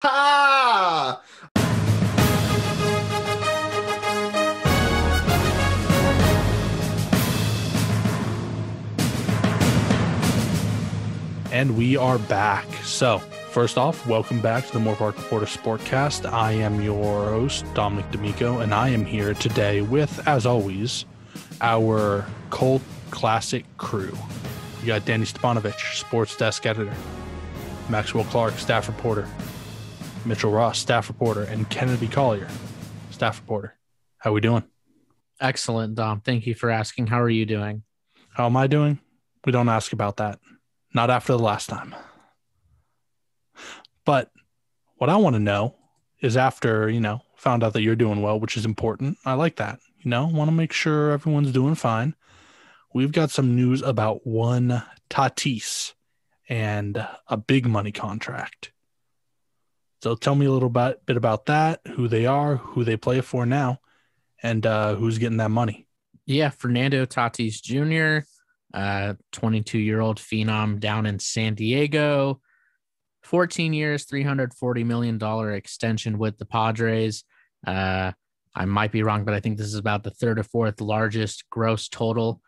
Ha! And we are back. So, first off, welcome back to the Moorpark Reporter Sportcast. I am your host, Dominic D'Amico, and I am here today with, as always, our Colt Classic crew. You got Danny Stepanovich, sports desk editor, Maxwell Clark, staff reporter, Mitchell Ross, staff reporter, and Kennedy Collier, staff reporter. How we doing? Excellent, Dom. Thank you for asking. How are you doing? How am I doing? We don't ask about that. Not after the last time. But what I want to know is after, found out that you're doing well, which is important. I like that. Want to make sure everyone's doing fine. We've got some news about one Tatis and a big money contract. So tell me a little bit about that, who they are, who they play for now, and who's getting that money. Yeah, Fernando Tatis Jr., 22-year-old phenom down in San Diego, 14 years, $340 million extension with the Padres. I might be wrong, but I think this is about the third or fourth largest gross total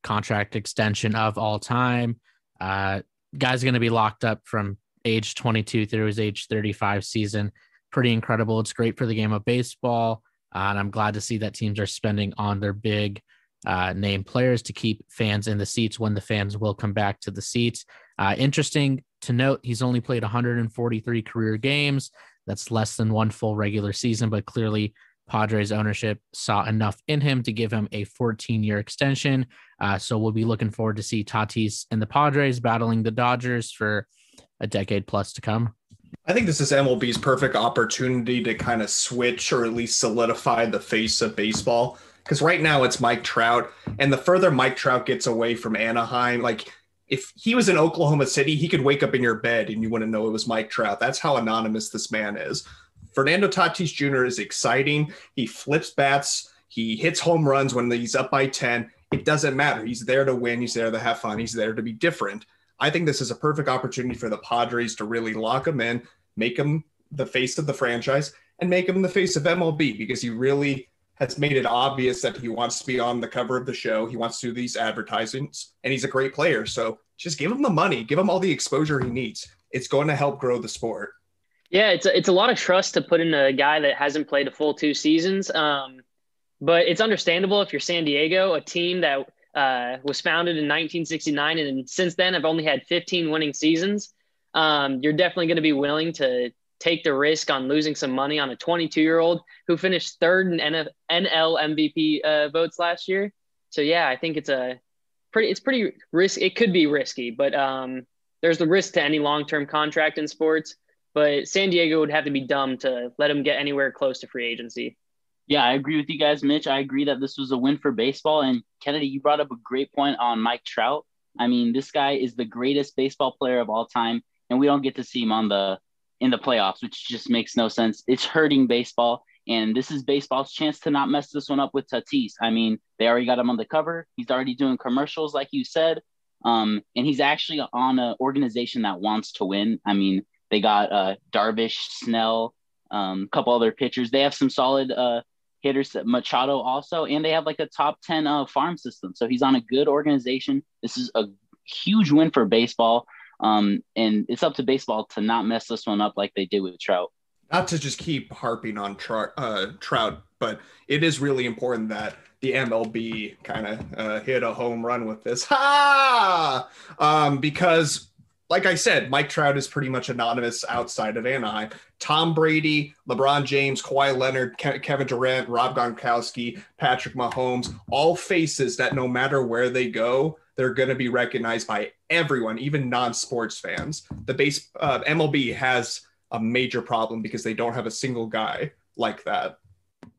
contract extension of all time. Guy's going to be locked up from age 22 through his age 35 season. Pretty incredible. It's great for the game of baseball. And I'm glad to see that teams are spending on their big name players to keep fans in the seats when the fans will come back to the seats. Interesting to note, he's only played 143 career games. That's less than one full regular season, but clearly Padres ownership saw enough in him to give him a 14-year extension. So we'll be looking forward to see Tatis and the Padres battling the Dodgers for a decade plus to come. I think this is MLB's perfect opportunity to kind of switch or at least solidify the face of baseball. Because right now it's Mike Trout, and the further Mike Trout gets away from Anaheim, like if he was in Oklahoma City, he could wake up in your bed and you wouldn't know it was Mike Trout. That's how anonymous this man is. Fernando Tatis Jr. is exciting. He flips bats. He hits home runs when he's up by 10. It doesn't matter. He's there to win. He's there to have fun. He's there to be different. I think this is a perfect opportunity for the Padres to really lock him in, make him the face of the franchise, and make him the face of MLB, because he really has made it obvious that he wants to be on the cover of the show. He wants to do these advertisements, and he's a great player. So just give him the money, give him all the exposure he needs. It's going to help grow the sport. Yeah, it's a lot of trust to put in a guy that hasn't played a full 2 seasons. But it's understandable if you're San Diego, a team that was founded in 1969, and since then I've only had 15 winning seasons. You're definitely going to be willing to take the risk on losing some money on a 22-year-old who finished third in NL MVP votes last year. So yeah, I think it's pretty risky. It could be risky, but there's the risk to any long-term contract in sports. But San Diego would have to be dumb to let him get anywhere close to free agency. Yeah, I agree with you guys, Mitch. I agree that this was a win for baseball. And Kennedy, you brought up a great point on Mike Trout. I mean, this guy is the greatest baseball player of all time, and we don't get to see him in the playoffs, which just makes no sense. It's hurting baseball, and this is baseball's chance to not mess this one up with Tatis. I mean, they already got him on the cover. He's already doing commercials, like you said, and he's actually on an organization that wants to win. I mean, they got Darvish, Snell, a couple other pitchers. They have some solid hitters, Machado also, and they have like a top 10 farm system. So he's on a good organization. This is a huge win for baseball. And it's up to baseball to not mess this one up like they did with Trout. Not to just keep harping on Trout, but it is really important that the MLB kind of hit a home run with this. Because like I said, Mike Trout is pretty much anonymous outside of Anaheim. Tom Brady, LeBron James, Kawhi Leonard, Kevin Durant, Rob Gronkowski, Patrick Mahomes, all faces that no matter where they go, they're going to be recognized by everyone, even non-sports fans. The MLB has a major problem because they don't have a single guy like that.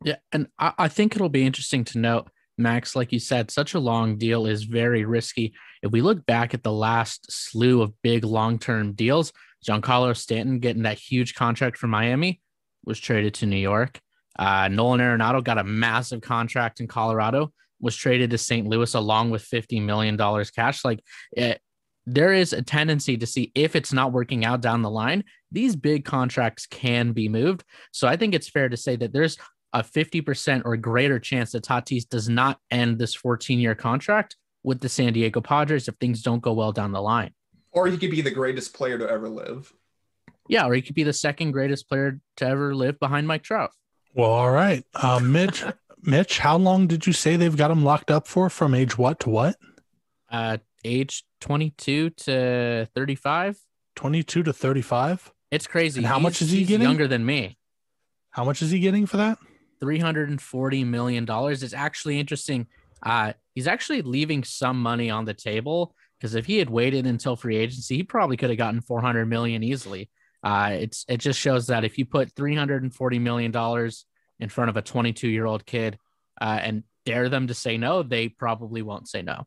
Yeah, and I think it'll be interesting to note, Max, like you said, such a long deal is very risky. If we look back at the last slew of big long-term deals, Giancarlo Stanton getting that huge contract from Miami was traded to New York. Nolan Arenado got a massive contract in Colorado, was traded to St. Louis along with $50 million cash. there is a tendency to see if it's not working out down the line, these big contracts can be moved. So I think it's fair to say that there's a 50% or greater chance that Tatis does not end this 14-year contract with the San Diego Padres if things don't go well down the line. Or he could be the greatest player to ever live. Yeah, or he could be the second greatest player to ever live behind Mike Trout. Well, all right. Mitch, how long did you say they've got him locked up for, from age what to what? Age 22 to 35. 22 to 35? It's crazy. And how much is he getting? Younger than me. How much is he getting for that? $340 million. It's actually interesting. He's actually leaving some money on the table, because if he had waited until free agency, he probably could have gotten $400 million easily. It just shows that if you put $340 million in front of a 22-year-old kid and dare them to say no, they probably won't say no.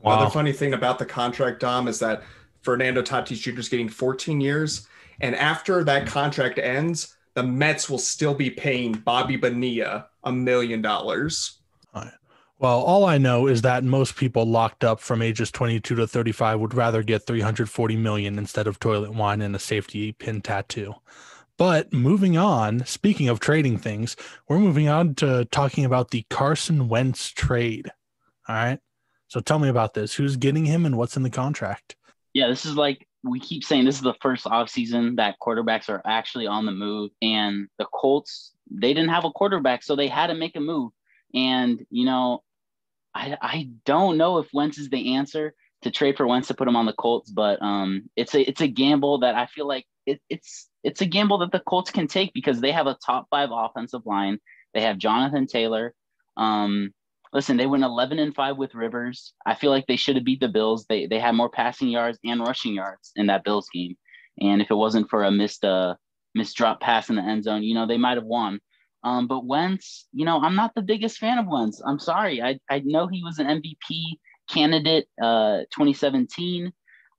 Wow. Well, the funny thing about the contract, Dom, is that Fernando Tatis Jr. is getting 14 years. And after that contract ends, the Mets will still be paying Bobby Bonilla $1 million. All right. Well, all I know is that most people locked up from ages 22 to 35 would rather get $340 million instead of toilet wine and a safety pin tattoo. But moving on, speaking of trading things, we're moving on to talking about the Carson Wentz trade. All right. So tell me about this. Who's getting him and what's in the contract? Yeah, this is like, we keep saying this is the first offseason that quarterbacks are actually on the move. And the Colts, they didn't have a quarterback, so they had to make a move. And, you know, I don't know if Wentz is the answer to trade for Wentz to put him on the Colts, but it's a gamble that I feel like it's a gamble that the Colts can take, because they have a top 5 offensive line. They have Jonathan Taylor. Listen, they went 11-5 with Rivers. I feel like they should have beat the Bills. They had more passing yards and rushing yards in that Bills game. And if it wasn't for a missed drop pass in the end zone, you know, they might have won. But Wentz, you know, I'm not the biggest fan of Wentz. I'm sorry. I know he was an MVP candidate 2017.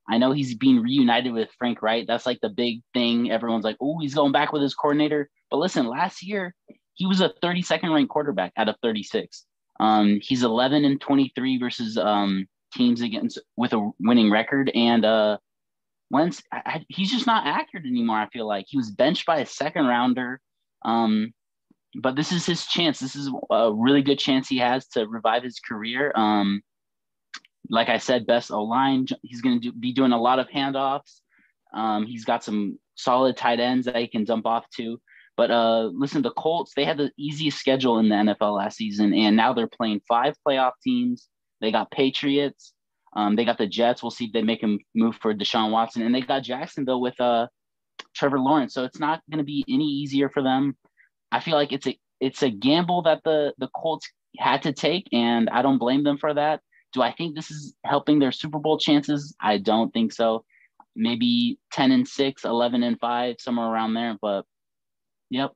I know he's being reunited with Frank Wright. That's like the big thing. Everyone's like, oh, he's going back with his coordinator. But listen, last year, he was a 32nd ranked quarterback out of 36. He's 11-23 versus teams with a winning record. And Wentz, he's just not accurate anymore, I feel like. He was benched by a second rounder. But this is his chance. This is a really good chance he has to revive his career. Like I said, best O-line. He's going to be doing a lot of handoffs. He's got some solid tight ends that he can dump off to. But listen, the Colts, they had the easiest schedule in the NFL last season, and now they're playing 5 playoff teams. They got Patriots. They got the Jets. We'll see if they make a move for Deshaun Watson. And they got Jacksonville with Trevor Lawrence. So it's not going to be any easier for them. I feel like it's a gamble that the Colts had to take, and I don't blame them for that. Do I think this is helping their Super Bowl chances? I don't think so. Maybe 10-6, 11-5, somewhere around there. But yep,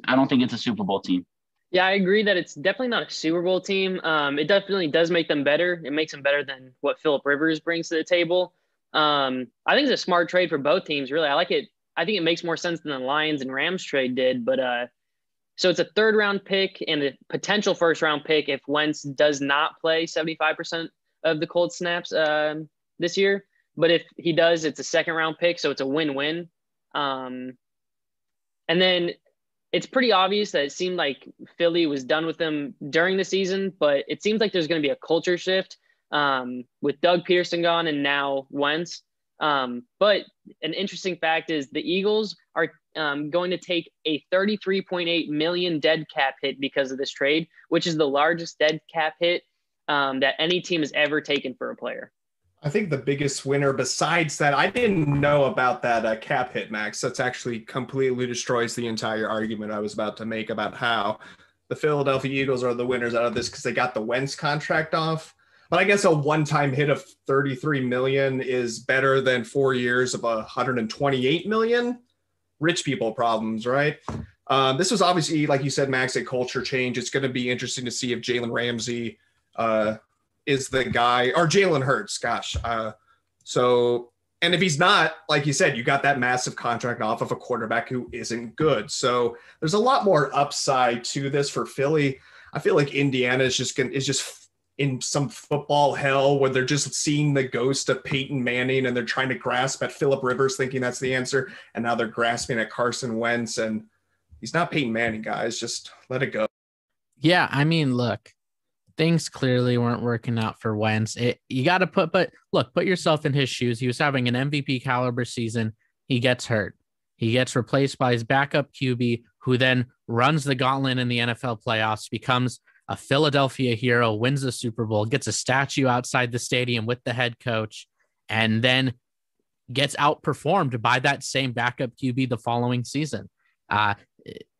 I don't think it's a Super Bowl team. Yeah, I agree that it's definitely not a Super Bowl team. It definitely does make them better. It makes them better than what Phillip Rivers brings to the table. I think it's a smart trade for both teams, really. I like it. I think it makes more sense than the Lions and Rams trade did. But so it's a 3rd-round pick and a potential 1st-round pick if Wentz does not play 75% of the Colts snaps this year. But if he does, it's a 2nd-round pick, so it's a win-win. And then it's pretty obvious that it seemed like Philly was done with them during the season, but it seems like there's going to be a culture shift with Doug Peterson gone and now Wentz. But an interesting fact is the Eagles are going to take a $33.8 million dead cap hit because of this trade, which is the largest dead cap hit that any team has ever taken for a player. I think the biggest winner besides that, I didn't know about that cap hit, Max. That's actually completely destroys the entire argument I was about to make about how the Philadelphia Eagles are the winners out of this because they got the Wentz contract off. But I guess a one-time hit of $33 million is better than 4 years of $128 million. Rich people problems, right? This was obviously, like you said, Max, a culture change. It's going to be interesting to see if Jalen Ramsey is the guy, or Jalen Hurts, gosh. And if he's not, like you said, you got that massive contract off of a quarterback who isn't good. So there's a lot more upside to this for Philly. I feel like Indiana is just in some football hell where they're just seeing the ghost of Peyton Manning and they're trying to grasp at Phillip Rivers thinking that's the answer. And now they're grasping at Carson Wentz, and he's not Peyton Manning, guys. Just let it go. Yeah, I mean, look, things clearly weren't working out for Wentz. You got to put yourself in his shoes. He was having an MVP caliber season. He gets hurt. He gets replaced by his backup QB, who then runs the gauntlet in the NFL playoffs, becomes a Philadelphia hero, wins the Super Bowl, gets a statue outside the stadium with the head coach, and then gets outperformed by that same backup QB the following season.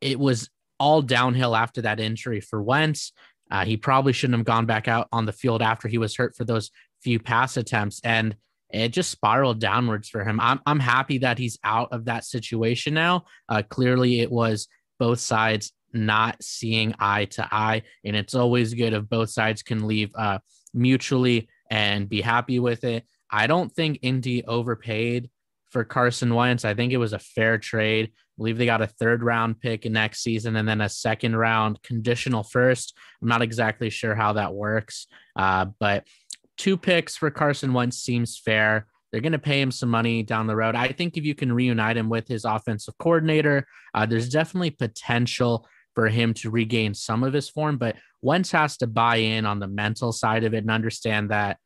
It was all downhill after that injury for Wentz. He probably shouldn't have gone back out on the field after he was hurt for those few pass attempts, and it just spiraled downwards for him. I'm happy that he's out of that situation now. Clearly, it was both sides not seeing eye to eye, and it's always good if both sides can leave mutually and be happy with it. I don't think Indy overpaid for Carson Wentz. I think it was a fair trade. I believe they got a 3rd round pick next season and then a 2nd round conditional first. I'm not exactly sure how that works, but 2 picks for Carson Wentz seems fair. They're going to pay him some money down the road. I think if you can reunite him with his offensive coordinator, there's definitely potential for him to regain some of his form, but Wentz has to buy in on the mental side of it and understand that,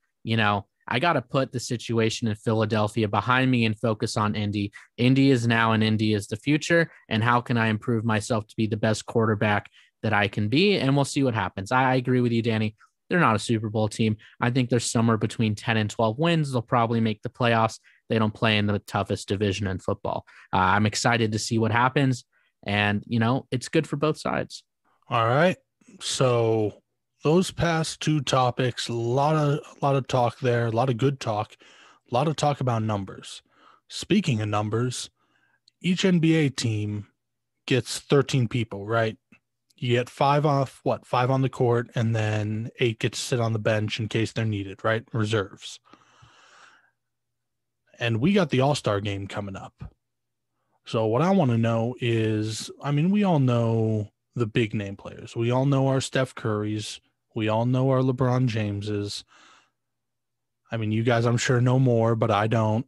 I got to put the situation in Philadelphia behind me and focus on Indy. Indy is now and Indy is the future. And how can I improve myself to be the best quarterback that I can be? And we'll see what happens. I agree with you, Danny. They're not a Super Bowl team. I think they're somewhere between 10 and 12 wins. They'll probably make the playoffs. They don't play in the toughest division in football. I'm excited to see what happens. And, it's good for both sides. All right. So those past 2 topics, a lot of talk there, a lot of good talk, a lot of talk about numbers. Speaking of numbers, each NBA team gets 13 people, right? You get 5 on the court, and then 8 get to sit on the bench in case they're needed, right? Reserves. And we got the All-Star game coming up. So what I want to know is, we all know the big name players. We all know our Steph Currys. We all know our LeBron Jameses. You guys, I'm sure know more, but I don't.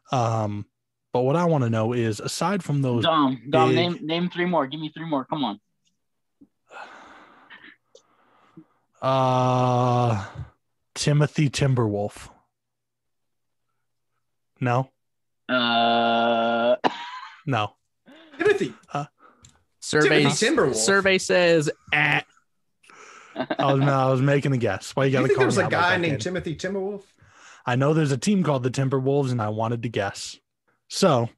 But what I want to know is, aside from those, Dom, name 3 more. Give me 3 more. Come on. Timothy Timberwolf. No. No. Timothy. Survey says. I was making a guess. Why you got to call me out? There was a guy named Timothy Timberwolf. I know there's a team called the Timberwolves, and I wanted to guess. So,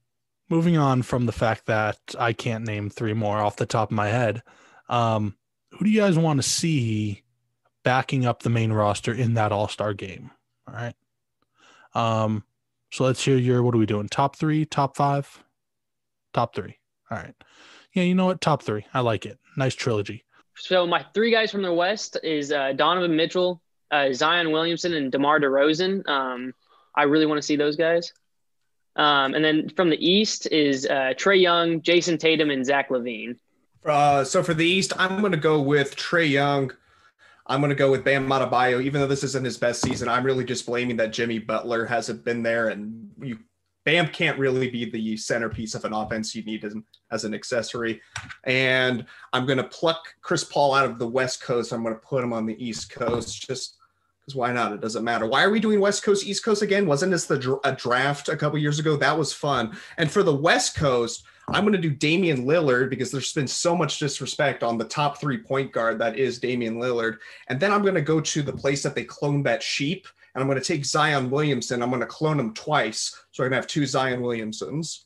moving on from the fact that I can't name 3 more off the top of my head, who do you guys want to see backing up the main roster in that All-Star game? All right. So let's hear what are we doing? Top 3, top 5? Top 3. All right. Yeah, you know what? Top 3. I like it. Nice trilogy. So my 3 guys from the West is Donovan Mitchell, Zion Williamson, and DeMar DeRozan. I really want to see those guys. And then from the East is Trae Young, Jason Tatum, and Zach LaVine. So for the East, I'm going to go with Trae Young. I'm going to go with Bam Adebayo. Even though this isn't his best season, I'm really just blaming that Jimmy Butler hasn't been there, and Bam can't really be the centerpiece of an offense. You need him as an accessory. And I'm going to pluck Chris Paul out of the West Coast. I'm going to put him on the East Coast just because why not? It doesn't matter. Why are we doing West Coast, East Coast again? Wasn't this a draft a couple years ago? That was fun. And for the West Coast, I'm going to do Damian Lillard because there's been so much disrespect on the top 3 point guard that is Damian Lillard. And then I'm going to go to the place that they cloned that sheep. And I'm going to take Zion Williamson. I'm going to clone him twice. So I'm going to have 2 Zion Williamsons.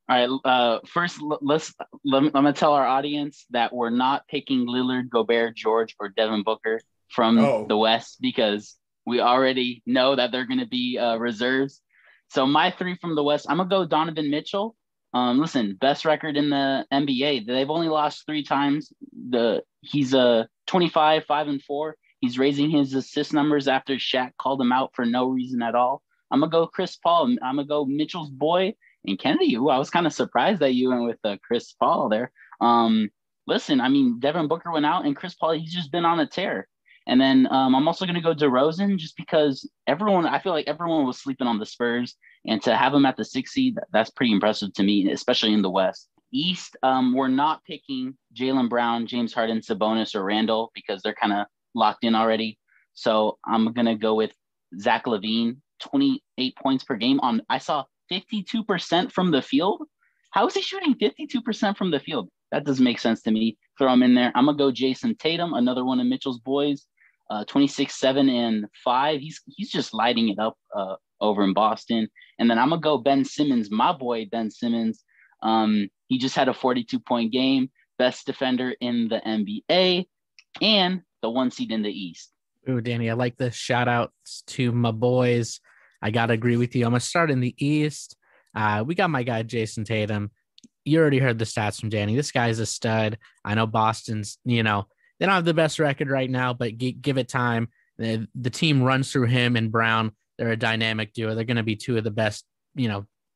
All right. First, I'm going to tell our audience that we're not picking Lillard, Gobert, George, or Devin Booker from the West because we already know that they're going to be reserves. So my 3 from the West, I'm going to go Donovan Mitchell. Listen, best record in the NBA. They've only lost 3 times. He's 25, 5-4. He's raising his assist numbers after Shaq called him out for no reason at all. I'm going to go Chris Paul. I'm going to go Mitchell's boy. And Kennedy, I was kind of surprised that you went with Chris Paul there. Listen, Devin Booker went out, and Chris Paul, he's just been on a tear. And then I'm also going to go DeRozan just because I feel like everyone was sleeping on the Spurs, and to have them at the 6th seed, that's pretty impressive to me, especially in the West. East, we're not picking Jaylen Brown, James Harden, Sabonis, or Randall because they're kind of locked in already. So I'm going to go with Zach LaVine, 28 points per game I saw 52% from the field. How is he shooting 52% from the field? That doesn't make sense to me. Throw him in there. I'm going to go Jason Tatum, another one of Mitchell's boys, 26, 7, and 5. He's just lighting it up over in Boston. And then I'm going to go Ben Simmons, my boy Ben Simmons. He just had a 42-point game, best defender in the NBA, and the 1 seed in the East. Ooh, Danny, I like the shout outs to my boys. I got to agree with you. I'm going to start in the East. We got my guy, Jason Tatum. You already heard the stats from Danny. This guy's a stud. I know Boston's, they don't have the best record right now, but give it time. The team runs through him and Brown. They're a dynamic duo. They're going to be two of the best,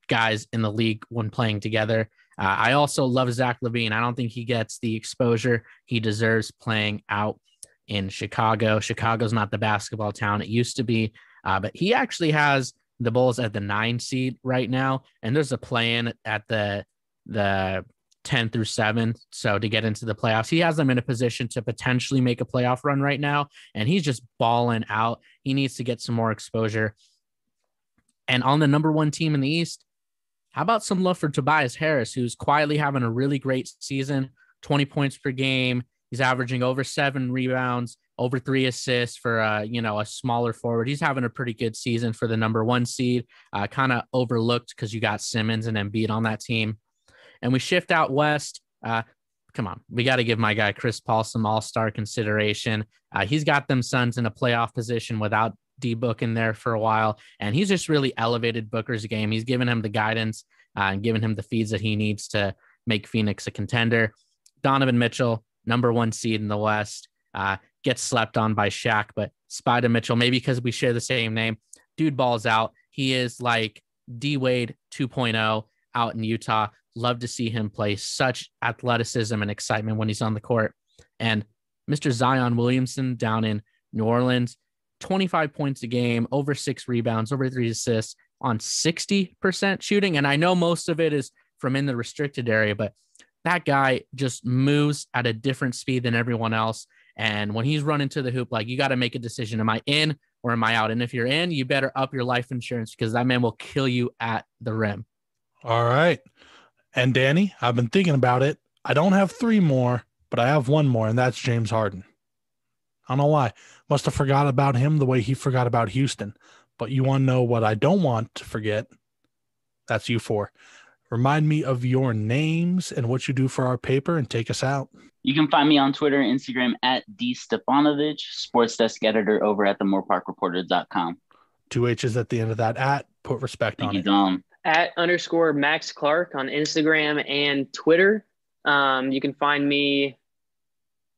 guys in the league when playing together. I also love Zach LaVine. I don't think he gets the exposure he deserves playing out in Chicago. Chicago's not the basketball town it used to be, but he actually has the Bulls at the 9 seed right now, and there's a play-in at the 10 through 7. So to get into the playoffs, he has them in a position to potentially make a playoff run right now, and he's just balling out. He needs to get some more exposure. And on the number 1 team in the East, how about some love for Tobias Harris, who's quietly having a really great season, 20 points per game. He's averaging over 7 rebounds, over 3 assists for, a smaller forward. He's having a pretty good season for the number 1 seed, kind of overlooked because you got Simmons and Embiid on that team. And we shift out West. Come on, we got to give my guy Chris Paul some all-star consideration. He's got them Suns in a playoff position without D-Book in there for a while, and he's just really elevated Booker's game. He's given him the guidance and given him the feeds that he needs to make Phoenix a contender. Donovan Mitchell, number 1 seed in the West, gets slept on by Shaq, but Spider Mitchell, maybe because we share the same name, dude balls out. He is like D-Wade 2.0 out in Utah. Love to see him play. Such athleticism and excitement when he's on the court. And Mr. Zion Williamson down in New Orleans, 25 points a game, over 6 rebounds, over 3 assists on 60% shooting. And I know most of it is from in the restricted area, but that guy just moves at a different speed than everyone else. And when he's running to the hoop, you got to make a decision. Am I in or am I out? And if you're in, you better up your life insurance because that man will kill you at the rim. All right. And Danny, I've been thinking about it. I don't have 3 more, but I have 1 more, and that's James Harden. I don't know why. Must have forgot about him the way he forgot about Houston. But you want to know what I don't want to forget? That's you 4. Remind me of your names and what you do for our paper and take us out. You can find me on Twitter and Instagram at dstepanovich, sports desk editor over at the moorparkreporter.com. 2 H's at the end of that at. Put respect on it. Thank you, Dom. At _Max Clark on Instagram and Twitter. You can find me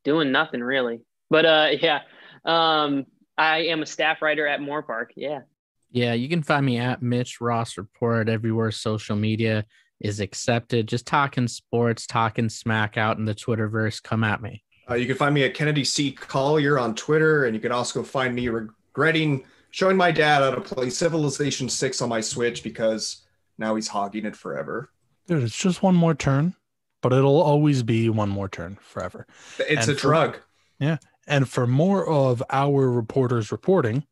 doing nothing really. But I am a staff writer at Moorpark. Yeah. Yeah, you can find me at Mitch Ross Report everywhere social media is accepted. Just talking sports, talking smack out in the Twitterverse. Come at me. You can find me at Kennedy C. Collier on Twitter, and you can also find me regretting showing my dad how to play Civilization 6 on my Switch because now he's hogging it forever. Dude, it's just one more turn, but it'll always be one more turn forever. It's a drug. Yeah. And for more of our reporters reporting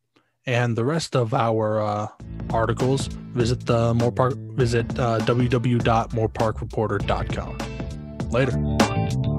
and the rest of our articles, visit www.moorparkreporter.com. Later.